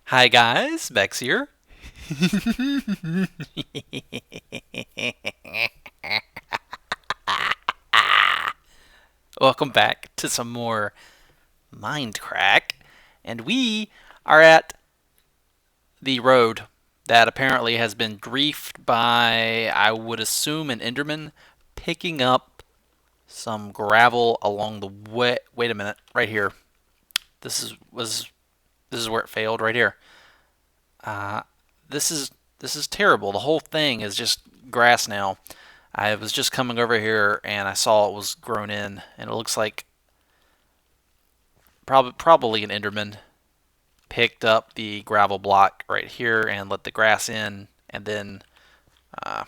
Hi guys, Vechs here. Welcome back to some more Mindcrack. And we are at the road that apparently has been griefed by, I would assume, an Enderman picking up some gravel along the way. Wait a minute, right here. This is where it failed, right here. Uh, this is this is terrible. The whole thing is just grass now. I was just coming over here and I saw it was grown in, and it looks like probably an Enderman picked up the gravel block right here and let the grass in, and then uh,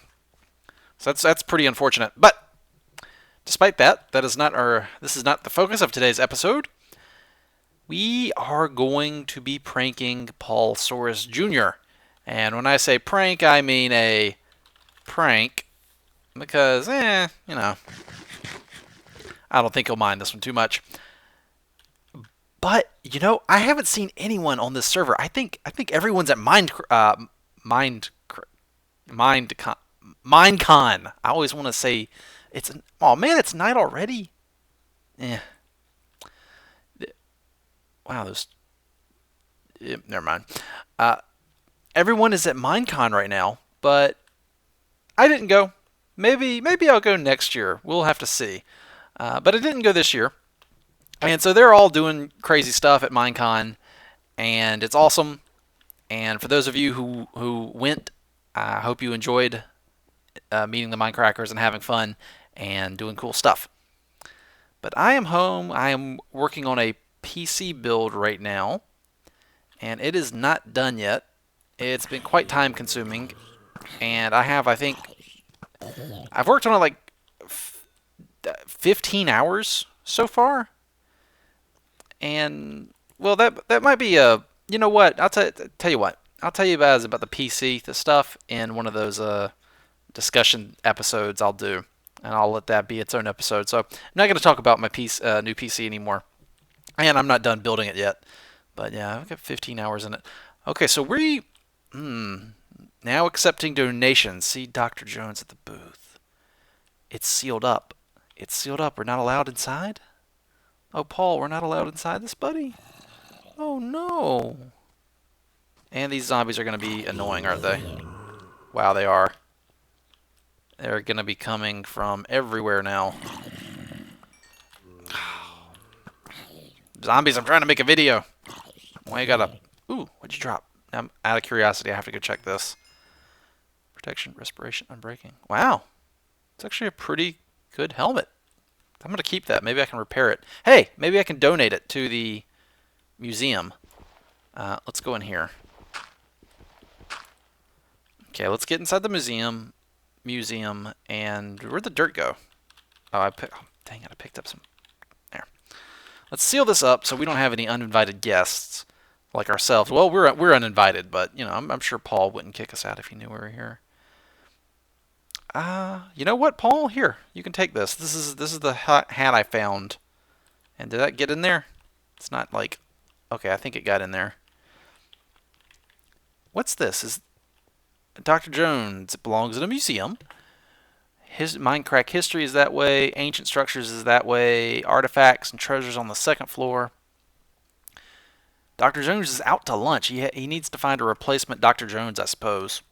so that's pretty unfortunate. But despite that, that is not our. This is not the focus of today's episode. We are going to be pranking Paul Soros Jr. And when I say prank, I mean a prank because, I don't think he'll mind this one too much. But I haven't seen anyone on this server. I think everyone's at Mind Mindcon. Mindcon. I always want to say oh man, it's night already. Eh. Wow, those. Never mind. Uh, Everyone is at Mindcon right now, but I didn't go. Maybe I'll go next year. We'll have to see. But I didn't go this year. And so they're all doing crazy stuff at Minecon, and it's awesome. And for those of you who went, I hope you enjoyed meeting the Minecrackers and having fun and doing cool stuff. But I am home. I am working on a PC build right now, and it is not done yet. It's been quite time consuming, and I think, I've worked on it like 15 hours so far. And well, that might be a, you know what? Tell you what. I'll tell you guys about the PC the stuff in one of those discussion episodes I'll do, and I'll let that be its own episode. So I'm not going to talk about my new PC anymore, and I'm not done building it yet. But yeah, I've got 15 hours in it. Okay, so now accepting donations. See Dr. Jones at the booth. It's sealed up. It's sealed up. We're not allowed inside? Oh, Paul, we're not allowed inside this, buddy? Oh, no. And these zombies are going to be annoying, aren't they? Wow, they are. They're going to be coming from everywhere now. Zombies, I'm trying to make a video. Why you gotta... Ooh, what'd you drop? I'm out of curiosity. I have to go check this. Protection, respiration, unbreaking. Wow. It's actually a pretty good helmet. I'm going to keep that. Maybe I can repair it. Hey, maybe I can donate it to the museum. Let's go in here. Okay, let's get inside the museum. And where'd the dirt go? Oh, dang it, I picked up some. There. Let's seal this up so we don't have any uninvited guests like ourselves. Well, we're uninvited, but I'm sure Paul wouldn't kick us out if he knew we were here. You know what, Paul? Here, you can take this. This is the hat I found. And did that get in there? It's not like... Okay, I think it got in there. What's this? Is Dr. Jones. It belongs in a museum. His Mindcrack history is that way. Ancient structures is that way. Artifacts and treasures on the second floor. Dr. Jones is out to lunch. He needs to find a replacement Dr. Jones, I suppose.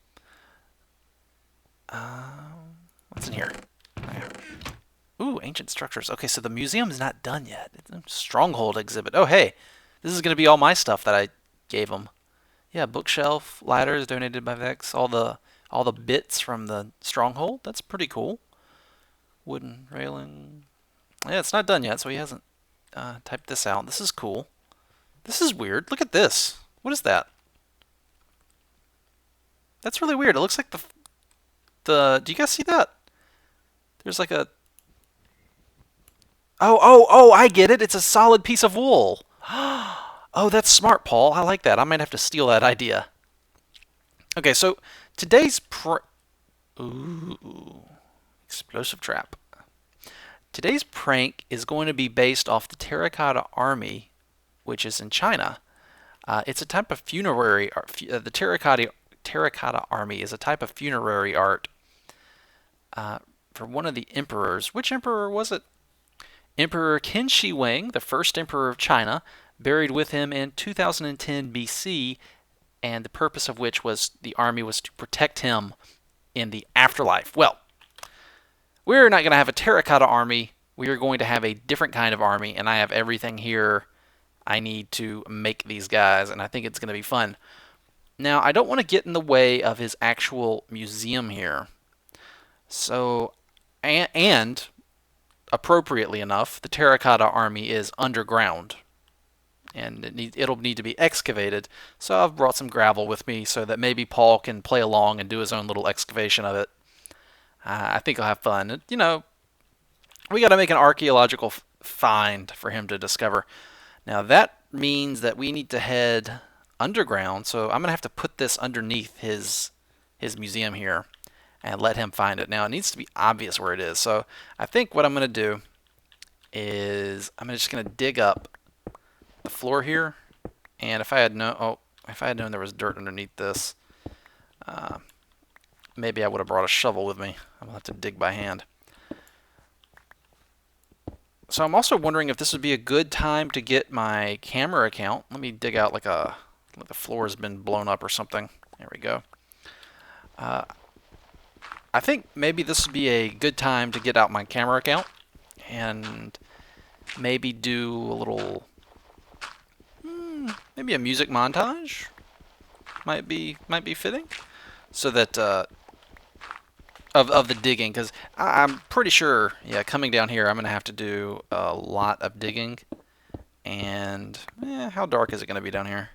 What's in here? Ooh, ancient structures. Okay, so the museum is not done yet. It's a stronghold exhibit. Oh, hey, this is going to be all my stuff that I gave him. Yeah, bookshelf, ladders donated by Vechs. All the bits from the stronghold. That's pretty cool. Wooden railing. Yeah, it's not done yet, so he hasn't typed this out. This is cool. This is weird. Look at this. What is that? That's really weird. It looks like do you guys see that? There's like a... Oh, I get it. It's a solid piece of wool. Oh, that's smart, Paul. I like that. I might have to steal that idea. Okay, so today's Ooh, explosive trap. Today's prank is going to be based off the Terracotta Army, which is in China. It's a type of funerary art. The terracotta army is a type of funerary art for one of the emperors. Which emperor was it? Emperor Qin Shi Huang, the first emperor of China, buried with him in 2010 BC, and the purpose of which was the army was to protect him in the afterlife. Well, we're not going to have a terracotta army. We are going to have a different kind of army, and I have everything here I need to make these guys, and I think it's going to be fun. Now, I don't want to get in the way of his actual museum here. So, and appropriately enough, the terracotta army is underground, and it'll need to be excavated. So I've brought some gravel with me so that maybe Paul can play along and do his own little excavation of it. I think he'll have fun. You know, we got to make an archaeological find for him to discover. Now that means that we need to head underground, so I'm going to have to put this underneath his museum here and let him find it. Now it needs to be obvious where it is, so I think what I'm going to do is I'm just going to dig up the floor here, and if I had known there was dirt underneath this, maybe I would have brought a shovel with me. I'm going to have to dig by hand. So I'm also wondering if this would be a good time to get my camera account. Let me dig out like the floor has been blown up or something. There we go. I think maybe this would be a good time to get out my camera account and maybe do a little, maybe a music montage might be fitting, so that of the digging, because I'm pretty sure, yeah, coming down here I'm gonna have to do a lot of digging, and how dark is it gonna be down here?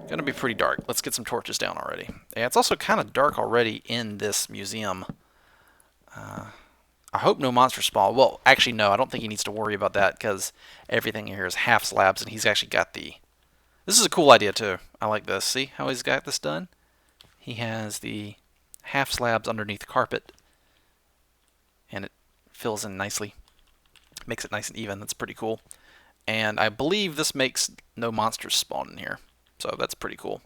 Gonna be pretty dark. Let's get some torches down already. Yeah, it's also kind of dark already in this museum. I hope no monsters spawn. Well, actually, no. I don't think he needs to worry about that because everything here is half slabs, and he's actually got the... This is a cool idea, too. I like this. See how he's got this done? He has the half slabs underneath the carpet, and it fills in nicely. Makes it nice and even. That's pretty cool. And I believe this makes no monsters spawn in here. So that's pretty cool.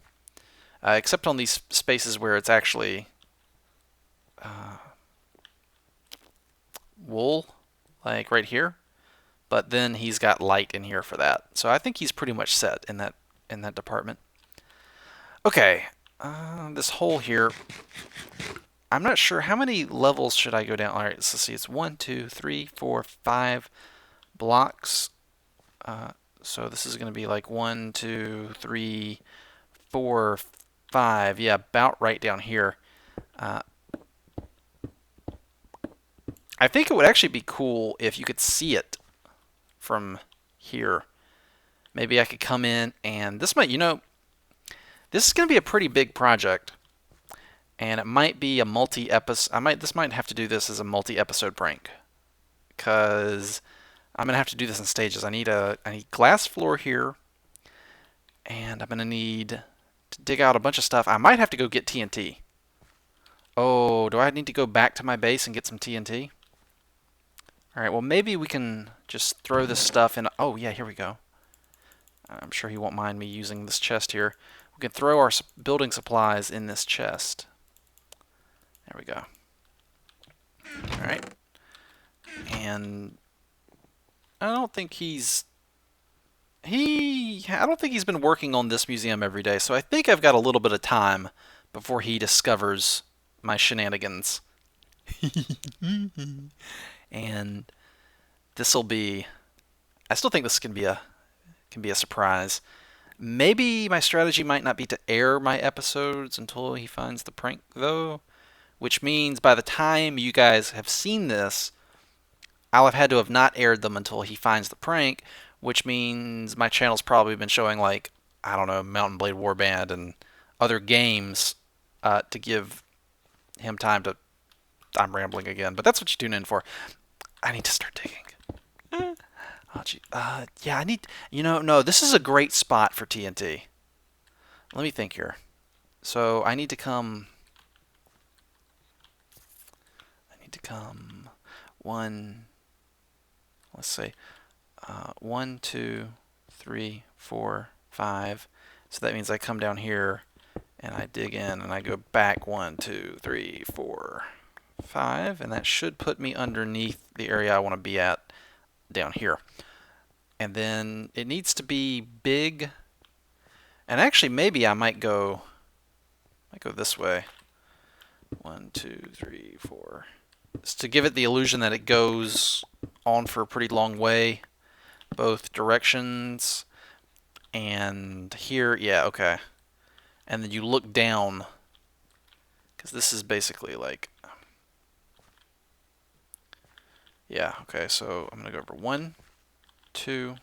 Except on these spaces where it's actually wool, like right here. But then he's got light in here for that. So I think he's pretty much set in that department. Okay, this hole here. I'm not sure how many levels should I go down. All right, let's see. It's 1, 2, 3, 4, 5 blocks. So this is going to be like 1, 2, 3, 4, 5. Yeah, about right down here. I think it would actually be cool if you could see it from here. Maybe I could come in and this might, this is going to be a pretty big project. And it might be a multi-episode. This might have to do this as a multi-episode prank, because I'm gonna have to do this in stages. I need glass floor here, and I'm gonna need to dig out a bunch of stuff. I might have to go get TNT. Oh, do I need to go back to my base and get some TNT? All right. Well, maybe we can just throw this stuff in. Oh yeah, here we go. I'm sure he won't mind me using this chest here. We can throw our building supplies in this chest. There we go. All right. And I don't think he's been working on this museum every day, so I think I've got a little bit of time before he discovers my shenanigans. And this'll be, I still think this can be a surprise. Maybe my strategy might not be to air my episodes until he finds the prank, though, which means by the time you guys have seen this, I'll have had to have not aired them until he finds the prank, which means my channel's probably been showing, like, I don't know, Mountain Blade Warband and other games to give him time to... I'm rambling again, but that's what you tune in for. I need to start digging. Oh, gee. Yeah, I need... no, this is a great spot for TNT. Let me think here. So I need to come one... Let's see. 1, 2, 3, 4, 5. So that means I come down here and I dig in and I go back 1, 2, 3, 4, 5, and that should put me underneath the area I want to be at down here. And then it needs to be big. And actually, maybe I might go this way. 1, 2, 3, 4. Just to give it the illusion that it goes on for a pretty long way, both directions. And here, yeah, okay. And then you look down, because this is basically like, yeah, okay, so I'm going to go over 1, 2,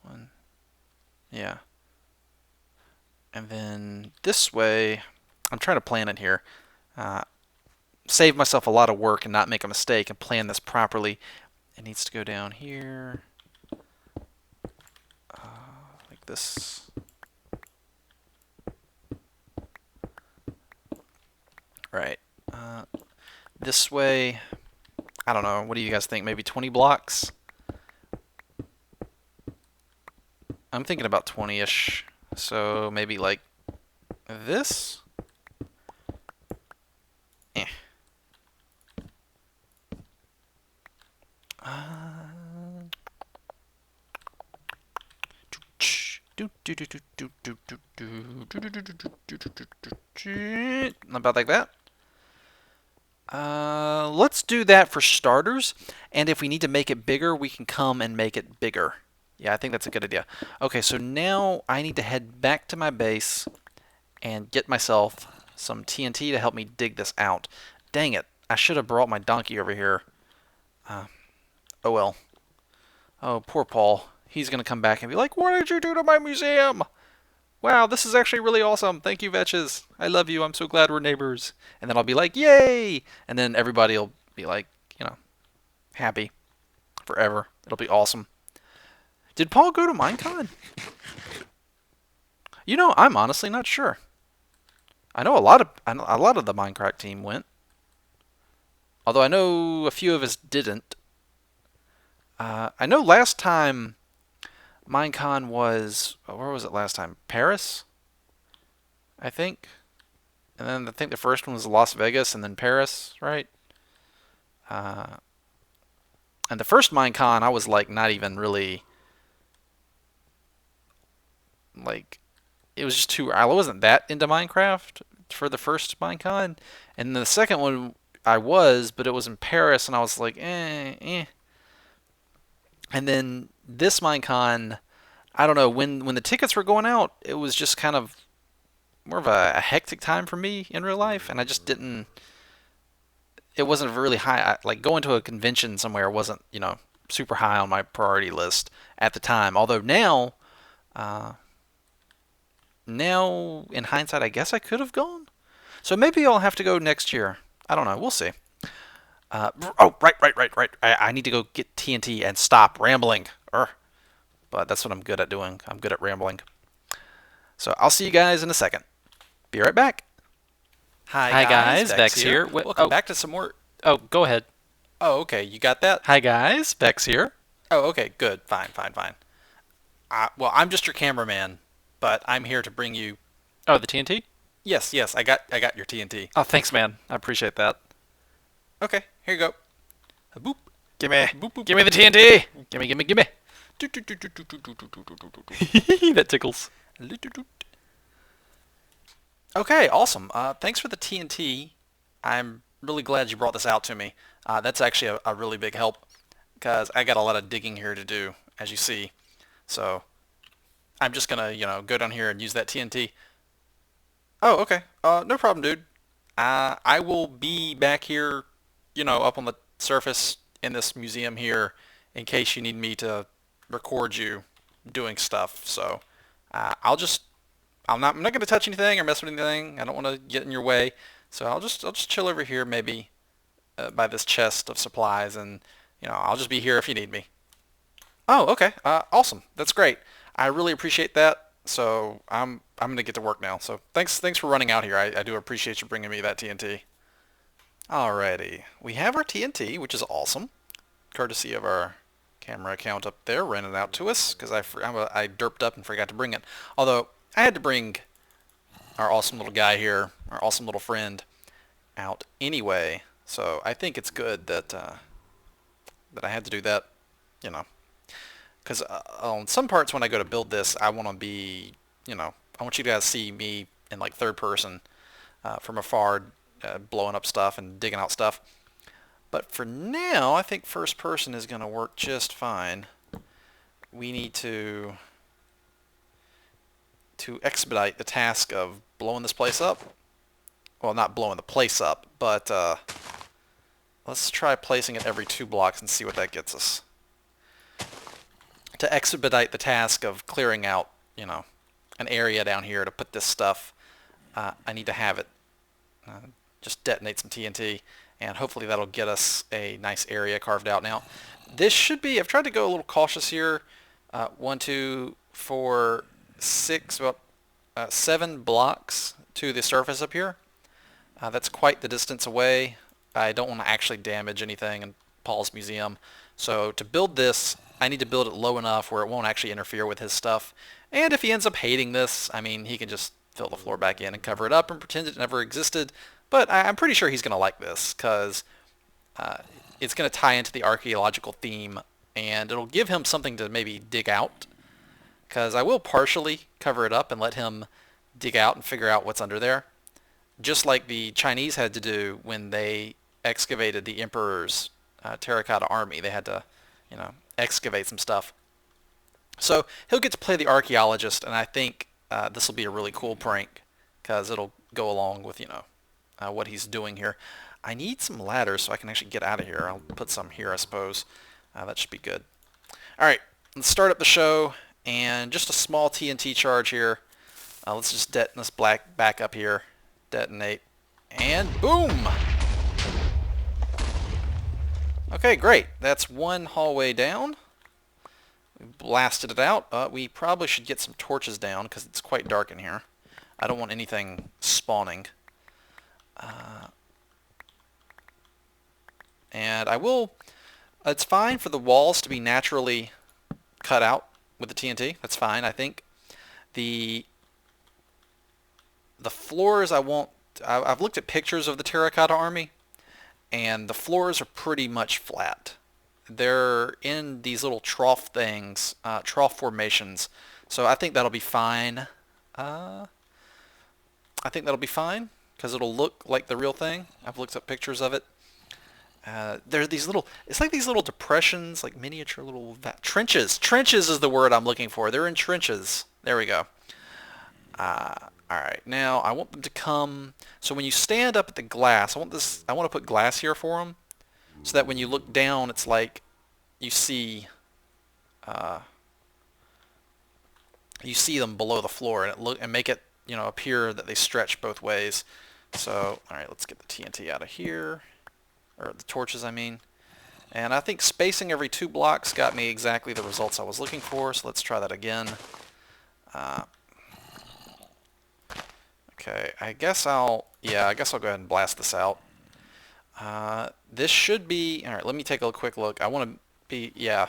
1, yeah. And then this way, I'm trying to plan it here. Save myself a lot of work and not make a mistake and plan this properly. It needs to go down here, like this. Right. This way, I don't know, what do you guys think? Maybe 20 blocks? I'm thinking about 20-ish. So maybe like this? Eh. About like that. Let's do that for starters, and if we need to make it bigger, we can come and make it bigger. Yeah, I think that's a good idea. Okay, so now I need to head back to my base and get myself some TNT to help me dig this out. Dang it, I should have brought my donkey over here. Oh well. Oh, poor Paul. He's going to come back and be like, what did you do to my museum? Wow, this is actually really awesome. Thank you, Vechs. I love you. I'm so glad we're neighbors. And then I'll be like, yay! And then everybody will be like, happy forever. It'll be awesome. Did Paul go to Minecon? I'm honestly not sure. I know a lot of the Mindcrack team went. Although I know a few of us didn't. I know last time Minecon was, where was it last time? Paris, I think. And then I think the first one was Las Vegas and then Paris, right? And the first Minecon, I was like not even really, like, it was just too, I wasn't that into Minecraft for the first Minecon. And the second one I was, but it was in Paris and I was like, eh. And then this Minecon, I don't know, when the tickets were going out, it was just kind of more of a hectic time for me in real life, and I just didn't, it wasn't really high, like going to a convention somewhere wasn't, super high on my priority list at the time. Although now in hindsight, I guess I could have gone. So maybe I'll have to go next year. I don't know. We'll see. Right. I need to go get TNT and stop rambling. But that's what I'm good at doing. I'm good at rambling. So I'll see you guys in a second. Be right back. Hi guys, Vechs here. Welcome back to some more. Oh, go ahead. Oh, okay. You got that? Hi guys, Vechs here. Oh, okay. Good. Fine. Well, I'm just your cameraman, but I'm here to bring you. Oh, the TNT? Yes. I got your TNT. Oh, thanks, man. I appreciate that. Okay. Here you go. Boop. Gimme. Boop, boop, Gimme the TNT. Gimme. That tickles. Okay, awesome. Thanks for the TNT. I'm really glad you brought this out to me. That's actually a really big help because I got a lot of digging here to do, as you see. So I'm just gonna, go down here and use that TNT. Oh, okay. No problem, dude. I will be back here, up on the surface in this museum here in case you need me to record you doing stuff. So I'm not going to touch anything or mess with anything. I don't want to get in your way. So I'll just chill over here maybe by this chest of supplies, and I'll just be here if you need me. Oh, okay. Awesome. That's great. I really appreciate that. So I'm going to get to work now. So thanks for running out here. I do appreciate you bringing me that TNT. Alrighty. We have our TNT, which is awesome, courtesy of our camera account up there rented out to us because I derped up and forgot to bring it. Although I had to bring our awesome little guy here, our awesome little friend, out anyway. So I think it's good that that I had to do that, you know, because on some parts when I go to build this, I want to be, I want you guys to see me in like third person from afar, blowing up stuff and digging out stuff. But for now, I think first person is going to work just fine. We need to expedite the task of blowing this place up. Well, not blowing the place up, but let's try placing it every 2 blocks and see what that gets us. To expedite the task of clearing out, an area down here to put this stuff, I need to have it just detonate some TNT, and hopefully that'll get us a nice area carved out. Now, this should be, I've tried to go a little cautious here. 1, 2, 4, 6, about 7 blocks to the surface up here. That's quite the distance away. I don't want to actually damage anything in Paul's museum. So to build this, I need to build it low enough where it won't actually interfere with his stuff. And if he ends up hating this, I mean, he can just fill the floor back in and cover it up and pretend it never existed. But I'm pretty sure he's going to like this because it's going to tie into the archaeological theme, and it'll give him something to maybe dig out. Because I will partially cover it up and let him dig out and figure out what's under there. Just like the Chinese had to do when they excavated the emperor's terracotta army. They had to, excavate some stuff. So he'll get to play the archaeologist, and I think this will be a really cool prank because it'll go along with, what he's doing here. I need some ladders so I can actually get out of here. I'll put some here, I suppose. That should be good. All right, let's start up the show, and just a small TNT charge here. Let's just detonate this back up here. Detonate, and boom! Okay, great. That's one hallway down. We blasted it out. We probably should get some torches down because it's quite dark in here. I don't want anything spawning. And I will... It's fine for the walls to be naturally cut out with the TNT. That's fine, I think. The floors I won't... I've looked at pictures of the terracotta army, and the floors are pretty much flat. They're in these little trough things, trough formations. So I think that'll be fine. I think that'll be fine because it'll look like the real thing. I've looked up pictures of it. There are these little, it's like these little depressions, like miniature little trenches. Trenches is the word I'm looking for. They're in trenches. There we go. Alright, now I want them to come, so when you stand up at the glass, I want to put glass here for them, so that when you look down, it's like you see them below the floor, and make it, appear that they stretch both ways. So, alright, let's get the TNT out of here, or the torches, I mean. And I think spacing every 2 blocks got me exactly the results I was looking for, so let's try that again. Okay, I guess I'll go ahead and blast this out. This should be, alright, let me take a quick look. I want to be, yeah.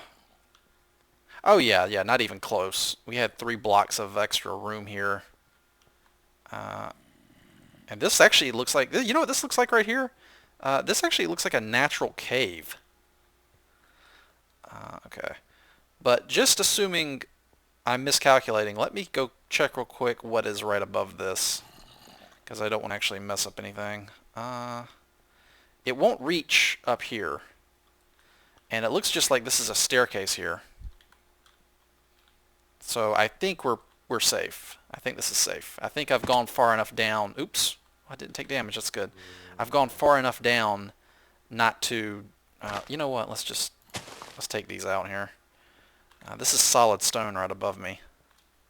Oh yeah, not even close. We had 3 blocks of extra room here. And this actually looks like, you know what this looks like right here? This actually looks like a natural cave. Okay. But just assuming I'm miscalculating, let me go check real quick what is right above this, because I don't want to actually mess up anything. It won't reach up here, and it looks just like this is a staircase here. So I think we're safe. I think this is safe. I think I've gone far enough down. Oops, I didn't take damage. That's good. I've gone far enough down not to. You know what? Let's take these out here. This is solid stone right above me,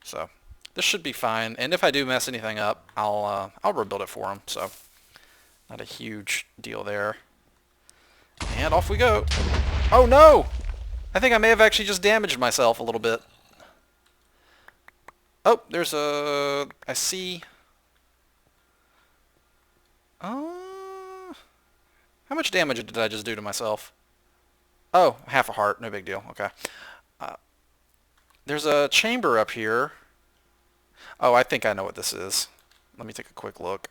so this should be fine. And if I do mess anything up, I'll rebuild it for them. So not a huge deal there. And off we go. Oh no! I think I may have actually just damaged myself a little bit. Oh, there's a... I see... How much damage did I just do to myself? Oh, half a heart. No big deal. Okay. Uh, there's a chamber up here. Oh, I think I know what this is. Let me take a quick look.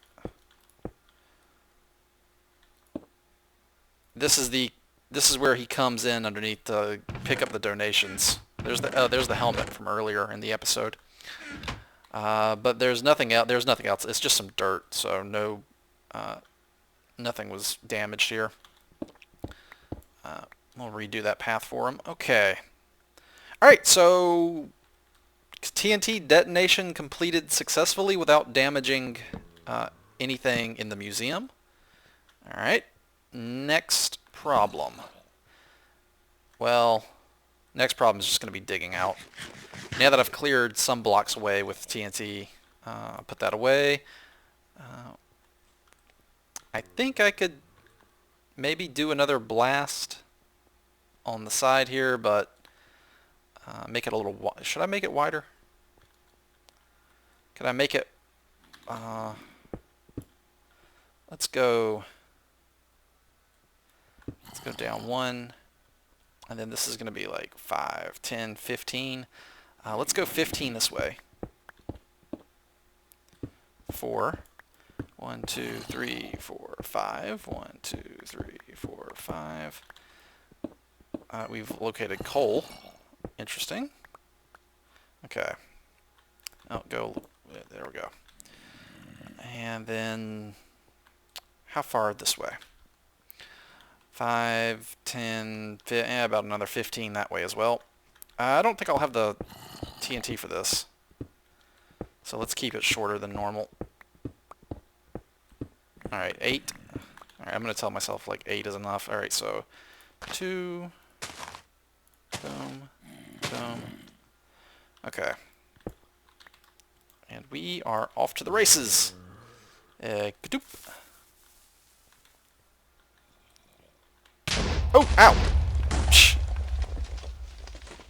This is the this is where he comes in underneath to pick up the donations. There's the helmet from earlier in the episode. But there's nothing else. There's nothing else. It's just some dirt. So no, nothing was damaged here. We'll redo that path for him. Okay. All right. So TNT detonation completed successfully without damaging anything in the museum. All right. Next problem. Well, next problem is just going to be digging out. Now that I've cleared some blocks away with TNT, put that away. I think I could maybe do another blast on the side here, but make it a little. Should I make it wider? Could I make it? Let's go. Let's go down 1, and then this is going to be like 5, 10, 15. Let's go 15 this way. 4. 1, 2, 3, 4, 5. 1, 2, 3, 4, 5. We've located coal. Interesting. Okay. Oh, go. There we go. And then, how far this way? 5, 10, about another 15 that way as well. I don't think I'll have the TNT for this. So let's keep it shorter than normal. Alright, 8. Alright, I'm going to tell myself like 8 is enough. Alright, so 2. Boom. Boom. Okay. And we are off to the races. Kadoop. Oh, ow! Psh.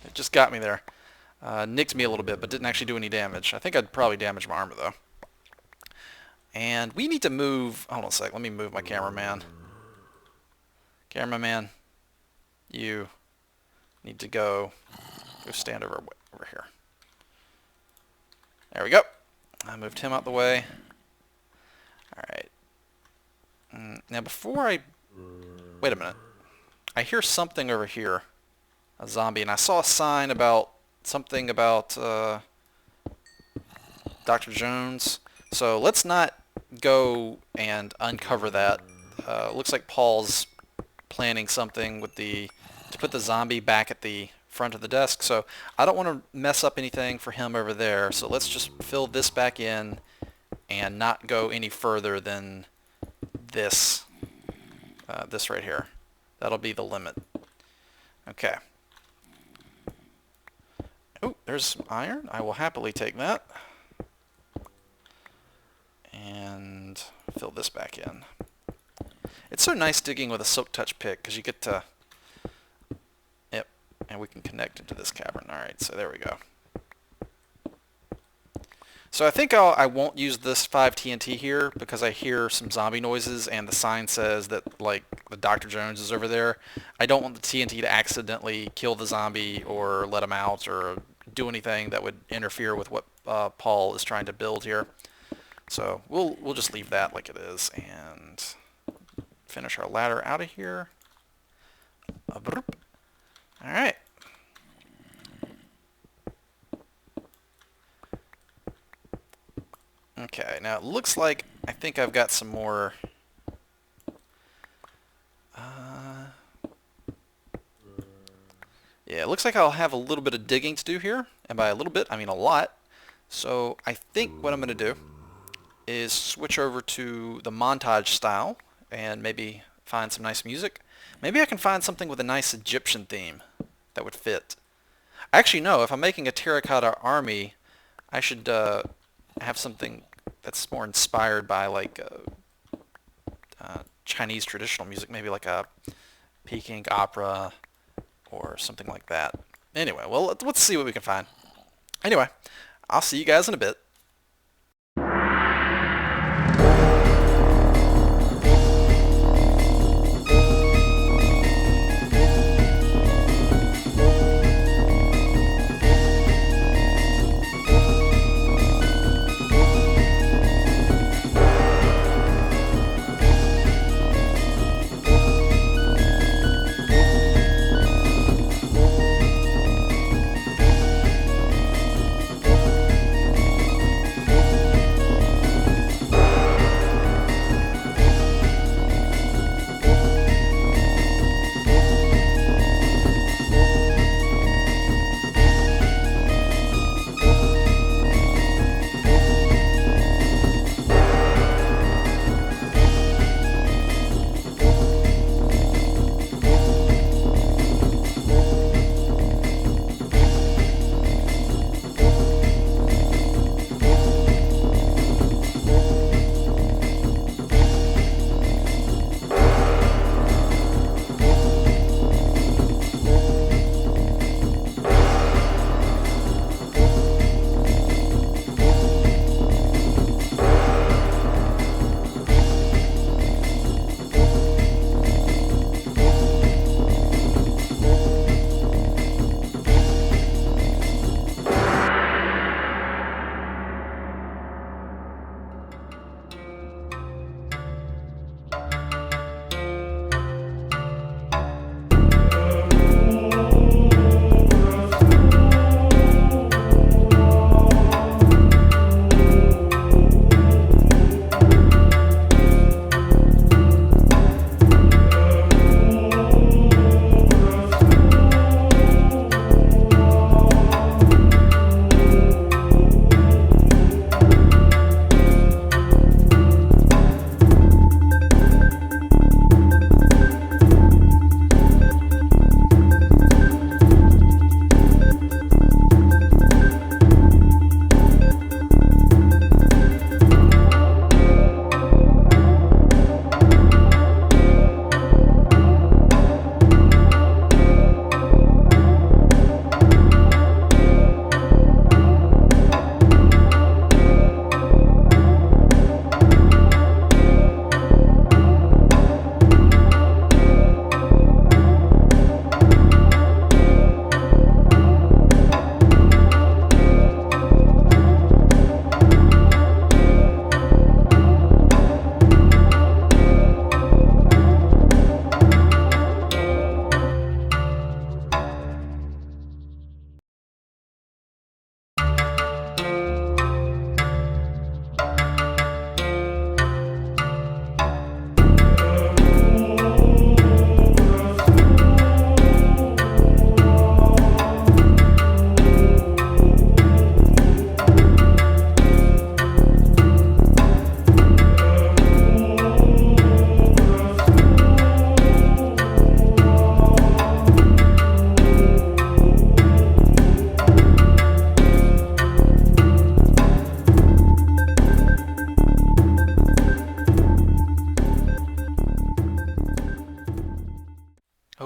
It just got me there. Nicked me a little bit, but didn't actually do any damage. I think I'd probably damage my armor, though. And we need to move... Hold on a sec. Let me move my cameraman. Cameraman, you need to go stand over here. There we go. I moved him out the way. Alright. Now, before I... Wait a minute. I hear something over here. A zombie. And I saw a sign about... Something about... Dr. Jones. So, let's not go and uncover that. Looks like Paul's planning something with the... to put the zombie back at the front of the desk. So, I don't want to mess up anything for him over there. So, let's just fill this back in and not go any further than this. This right here. That'll be the limit. Okay. Oh, there's some iron. I will happily take that. And fill this back in. It's so nice digging with a silk touch pick because you get to... Yep. And we can connect into this cavern. Alright, so there we go. So I think I won't use this 5 TNT here because I hear some zombie noises and the sign says that like the Dr. Jones is over there. I don't want the TNT to accidentally kill the zombie or let him out or do anything that would interfere with what Paul is trying to build here. So we'll just leave that like it is and finish our ladder out of here. Alright. Okay, now it looks like I think I've got some more... yeah, it looks like I'll have a little bit of digging to do here. And by a little bit, I mean a lot. So I think what I'm going to do is switch over to the montage style and maybe find some nice music. Maybe I can find something with a nice Egyptian theme that would fit. Actually, no, if I'm making a terracotta army, I should have something that's more inspired by like Chinese traditional music, maybe like a Peking opera or something like that. Anyway, well, let's see what we can find. Anyway, I'll see you guys in a bit.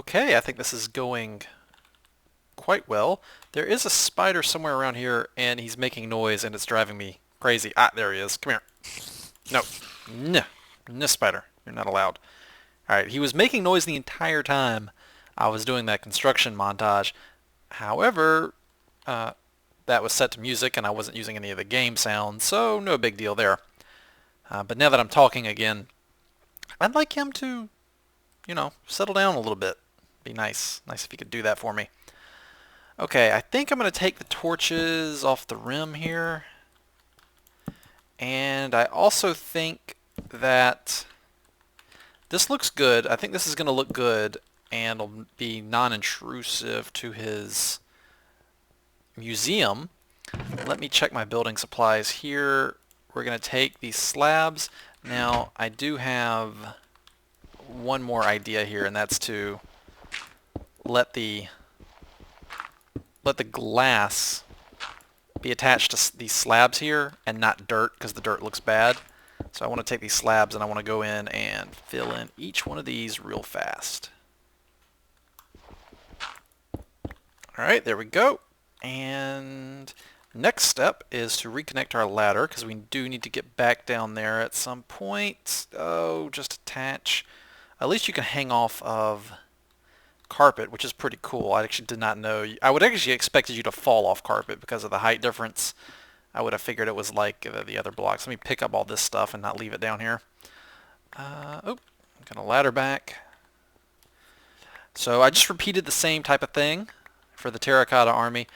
Okay, I think this is going quite well. There is a spider somewhere around here, and he's making noise, and it's driving me crazy. Ah, there he is. Come here. No. No. No, spider. You're not allowed. Alright, he was making noise the entire time I was doing that construction montage. However, that was set to music, and I wasn't using any of the game sounds, so no big deal there. But now that I'm talking again, I'd like him to, settle down a little bit. Be nice. Nice if he could do that for me. Okay, I think I'm going to take the torches off the rim here. And I also think that this looks good. I think this is going to look good and will be non-intrusive to his museum. Let me check my building supplies here. We're going to take these slabs. Now, I do have one more idea here, and that's to let the glass be attached to these slabs here and not dirt, because the dirt looks bad. So I want to take these slabs and I want to go in and fill in each one of these real fast. Alright, there we go. And next step is to reconnect our ladder, because we do need to get back down there at some point. Oh, just attach. At least you can hang off of carpet, which is pretty cool. I actually did not know. I would actually expected you to fall off carpet because of the height difference. I would have figured it was like the other blocks. Let me pick up all this stuff and not leave it down here. I'm gonna ladder back. So I just repeated the same type of thing for the terracotta army.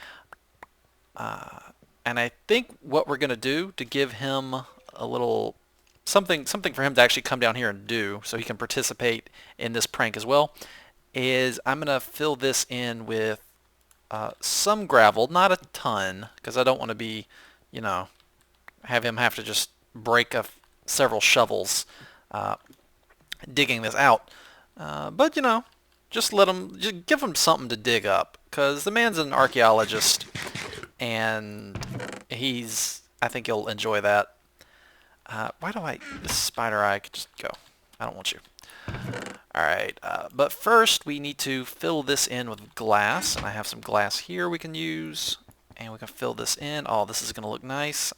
And I think what we're gonna do to give him a little something for him to actually come down here and do, so he can participate in this prank as well, is I'm going to fill this in with some gravel, not a ton, because I don't want to be, have him have to just break several shovels digging this out. But, just give him something to dig up, because the man's an archaeologist, and I think he'll enjoy that. This spider eye could just go. I don't want you. Alright, but first we need to fill this in with glass, and I have some glass here we can use, and we can fill this in. Oh, this is going to look nice.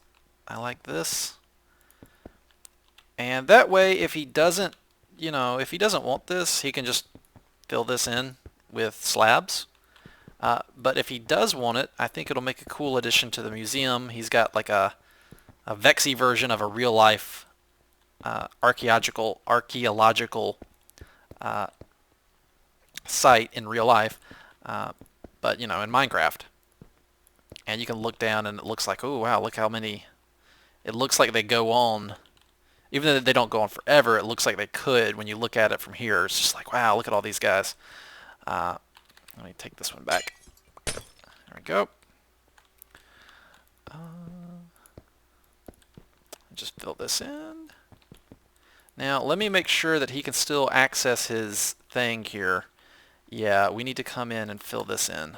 I like this. And that way, if he doesn't want this, he can just fill this in with slabs. But if he does want it, I think it'll make a cool addition to the museum. He's got like a Vexy version of a real-life archaeological site in real life, but in Minecraft. And you can look down and it looks like, oh wow, look how many. It looks like they go on, even though they don't go on forever. It looks like they could when you look at it from here. It's just like, wow, look at all these guys. Let me take this one back. There we go. Just fill this in. Now, let me make sure that he can still access his thing here. Yeah, we need to come in and fill this in.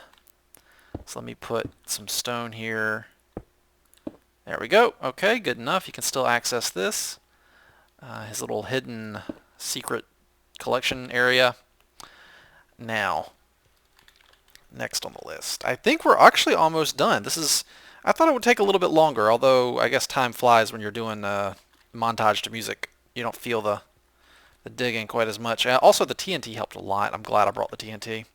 So let me put some stone here. There we go. Okay, good enough. You can still access this. His little hidden secret collection area. Now, next on the list. I think we're actually almost done. I thought it would take a little bit longer, although I guess time flies when you're doing montage to music. You don't feel the digging quite as much. Also, the TNT helped a lot. I'm glad I brought the TNT.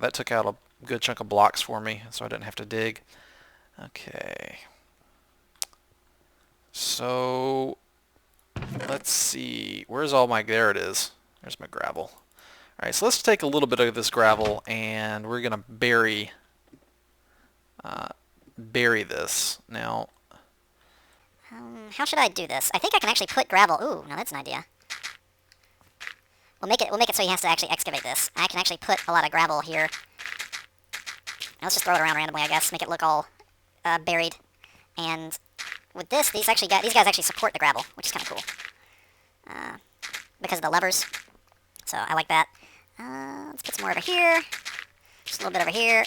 That took out a good chunk of blocks for me, so I didn't have to dig. Okay. So, let's see. Where's all my... There it is. There's my gravel. Alright, so let's take a little bit of this gravel, and we're going to bury this. Now, how should I do this? I think I can actually put gravel. Ooh, now that's an idea. We'll make it so he has to actually excavate this. I can actually put a lot of gravel here. Now let's just throw it around randomly, I guess. Make it look all buried. And with this, these guys actually support the gravel, which is kind of cool. Because of the levers. So I like that. Let's put some more over here. Just a little bit over here.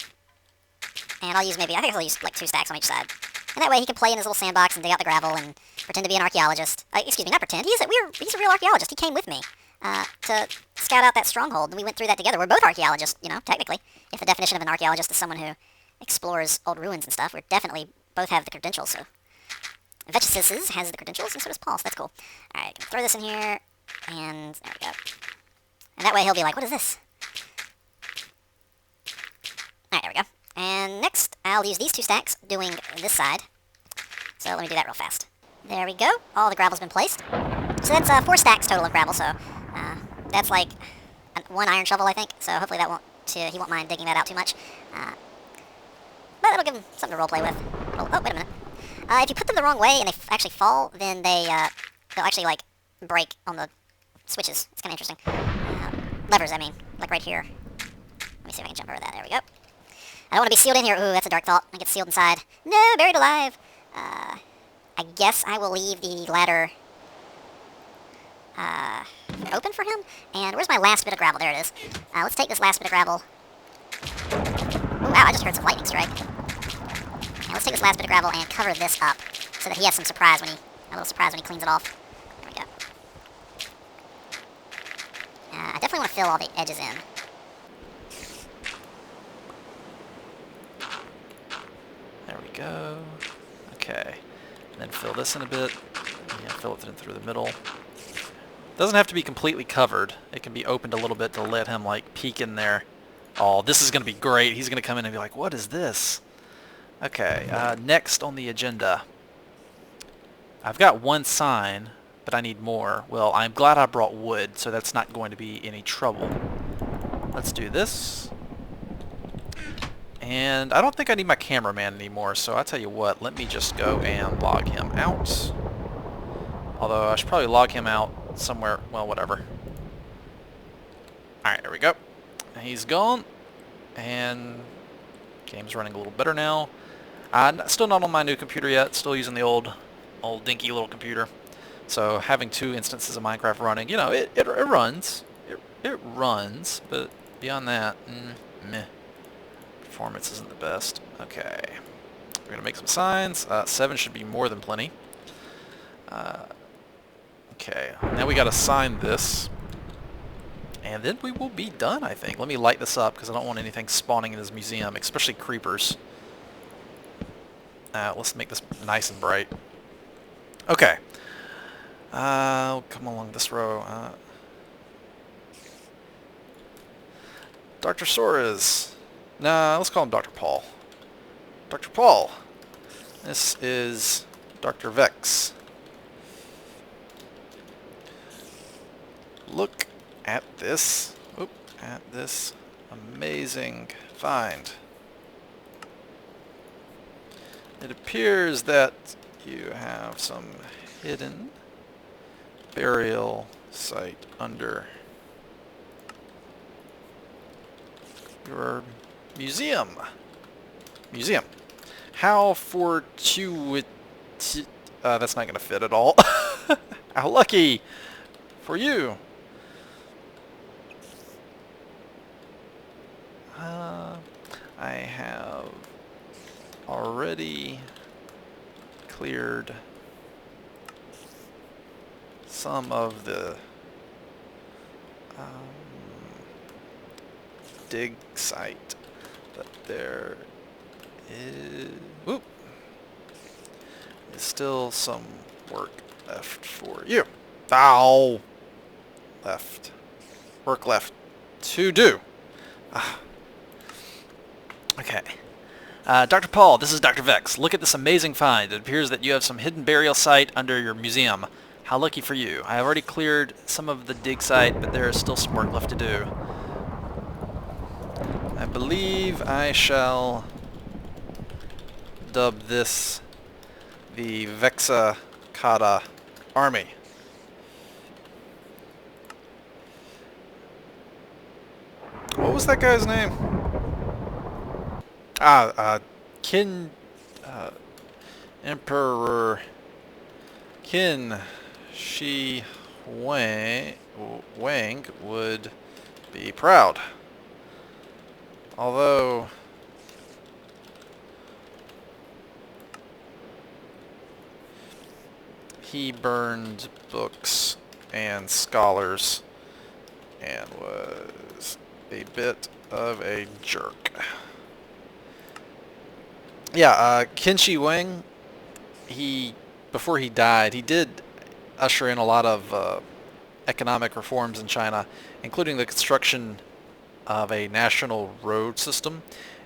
And I think I'll use like 2 stacks on each side. And that way he can play in his little sandbox and dig out the gravel and pretend to be an archaeologist. Excuse me, not pretend. He's a real archaeologist. He came with me to scout out that stronghold. We went through that together. We're both archaeologists, you know, technically. If the definition of an archaeologist is someone who explores old ruins and stuff, we're definitely both have the credentials, so. Vechs has the credentials, and so does Paul, so that's cool. Alright, throw this in here, and there we go. And that way he'll be like, what is this? Alright, there we go. And next, I'll use these 2 stacks doing this side. So let me do that real fast. There we go. All the gravel's been placed. So that's 4 stacks total of gravel, so that's like 1 iron shovel, I think. So hopefully that he won't mind digging that out too much. But it'll give him something to roleplay with. Oh, wait a minute. If you put them the wrong way and they actually fall, then they'll actually, like, break on the switches. It's kind of interesting. Levers, I mean. Like right here. Let me see if I can jump over that. There we go. I don't want to be sealed in here. Ooh, that's a dark thought. I get sealed inside. No, buried alive. I guess I will leave the ladder open for him. And where's my last bit of gravel? There it is. Let's take this last bit of gravel. Ooh, wow, I just heard some lightning strike. And let's take this last bit of gravel and cover this up so that he has some surprise when a little surprise when he cleans it off. There we go. I definitely want to fill all the edges in. There we go. Okay. And then fill this in a bit. Yeah, fill it in through the middle. Doesn't have to be completely covered. It can be opened a little bit to let him, like, peek in there. Oh, this is going to be great. He's going to come in and be like, what is this? Okay, next on the agenda. I've got 1 sign, but I need more. Well, I'm glad I brought wood, so that's not going to be any trouble. Let's do this. And I don't think I need my cameraman anymore, so I'll tell you what, let me just go and log him out. Although I should probably log him out somewhere, well, whatever. Alright, there we go. He's gone, and game's running a little better now. Still not on my new computer yet, still using the old dinky little computer. So having 2 instances of Minecraft running, you know, it runs. It runs, but beyond that, meh. Performance isn't the best. Okay. We're going to make some signs. 7 should be more than plenty. Okay, now we got to sign this. And then we will be done, I think. Let me light this up because I don't want anything spawning in this museum, especially creepers. Let's make this nice and bright. Okay. I'll come along this row. Dr. Soares. Nah, let's call him Dr. Paul. Dr. Paul. This is Dr. Vechs. Look at this. Oop, at this amazing find. It appears that you have some hidden burial site under your museum. How fortuitous. That's not going to fit at all. How lucky for you. I have already cleared some of the dig site, but there is still some work left for you. Ow! Work left to do. Okay. Dr. Paul, this is Dr. Vechs. Look at this amazing find. It appears that you have some hidden burial site under your museum. How lucky for you. I have already cleared some of the dig site, but there is still some work left to do. I believe I shall dub this the Vexacotta army. What was that guy's name? Emperor Qin Shi Wang would be proud. Although he burned books and scholars and was a bit of a jerk. Yeah, Qin Shi Huang, before he died, he did usher in a lot of economic reforms in China, including the construction of a national road system,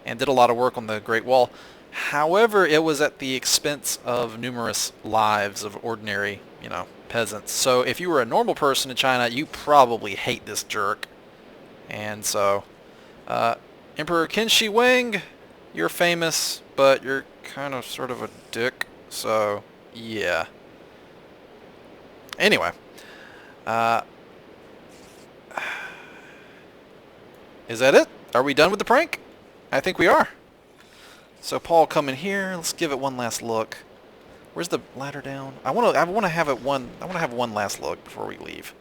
and did a lot of work on the Great Wall. However, it was at the expense of numerous lives of ordinary, peasants. So if you were a normal person in China, you probably hate this jerk. And so, Emperor Qin Shi Huang, you're famous, but you're kind of sort of a dick. So, yeah. Anyway, is that it? Are we done with the prank? I think we are. So Paul, come in here. Let's give it one last look. Where's the ladder down? I want to have one last look before we leave.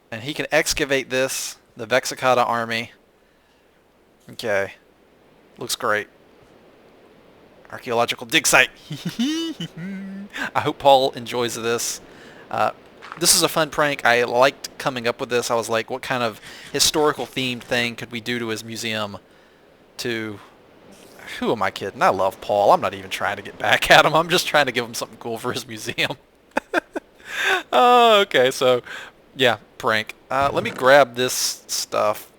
And he can excavate this, the Vexacotta army. Okay. Looks great. Archaeological dig site. I hope Paul enjoys this. This is a fun prank. I liked coming up with this. I was like, what kind of historical themed thing could we do to his museum to... Who am I kidding? I love Paul. I'm not even trying to get back at him. I'm just trying to give him something cool for his museum. Oh, okay. So, yeah, prank. Let me grab this stuff.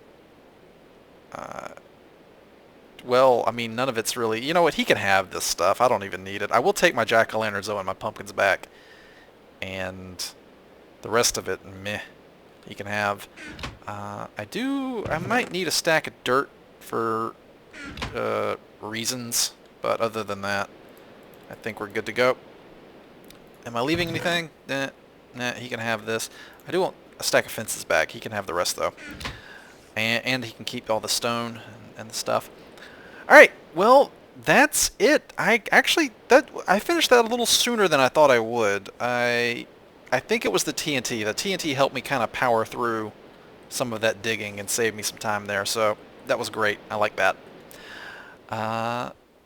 Well, I mean, none of it's really... You know what? He can have this stuff. I don't even need it. I will take my jack-o'-lanterns, though, and my pumpkins back. And the rest of it, meh. He can have. I might need a stack of dirt for reasons, but other than that, I think we're good to go. Am I leaving anything? Nah, he can have this. I do want a stack of fences back. He can have the rest, though. And he can keep all the stone and the stuff. Alright, well, that's it. I finished that a little sooner than I thought I would. I think it was the TNT. The TNT helped me kind of power through some of that digging and save me some time there, so that was great. I like that.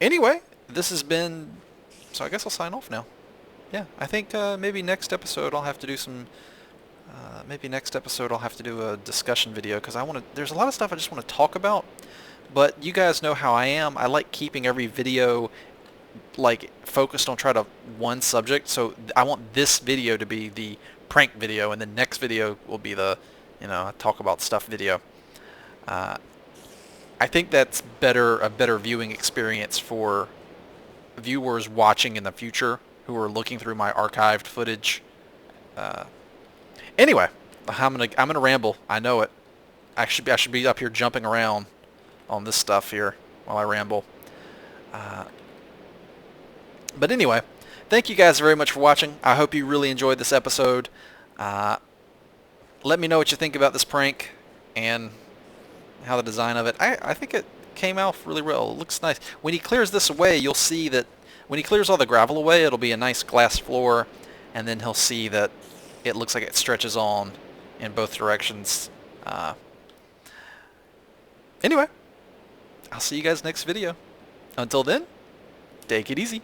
Anyway, this has been... So I guess I'll sign off now. Yeah, I think maybe next episode I'll have to do some... maybe next episode I'll have to do a discussion video, because there's a lot of stuff I just want to talk about. But you guys know how I am. I like keeping every video like focused on one subject. So I want this video to be the prank video, and the next video will be the, talk about stuff video. I think that's a better viewing experience for viewers watching in the future who are looking through my archived footage. Anyway, I'm gonna ramble. I know it. I should be up here jumping around on this stuff here while I ramble. But anyway, thank you guys very much for watching. I hope you really enjoyed this episode. Let me know what you think about this prank and how the design of it. I think it came out really well. It looks nice. When he clears this away, you'll see that when he clears all the gravel away, it'll be a nice glass floor, and then he'll see that it looks like it stretches on in both directions. Anyway, I'll see you guys next video. Until then, take it easy.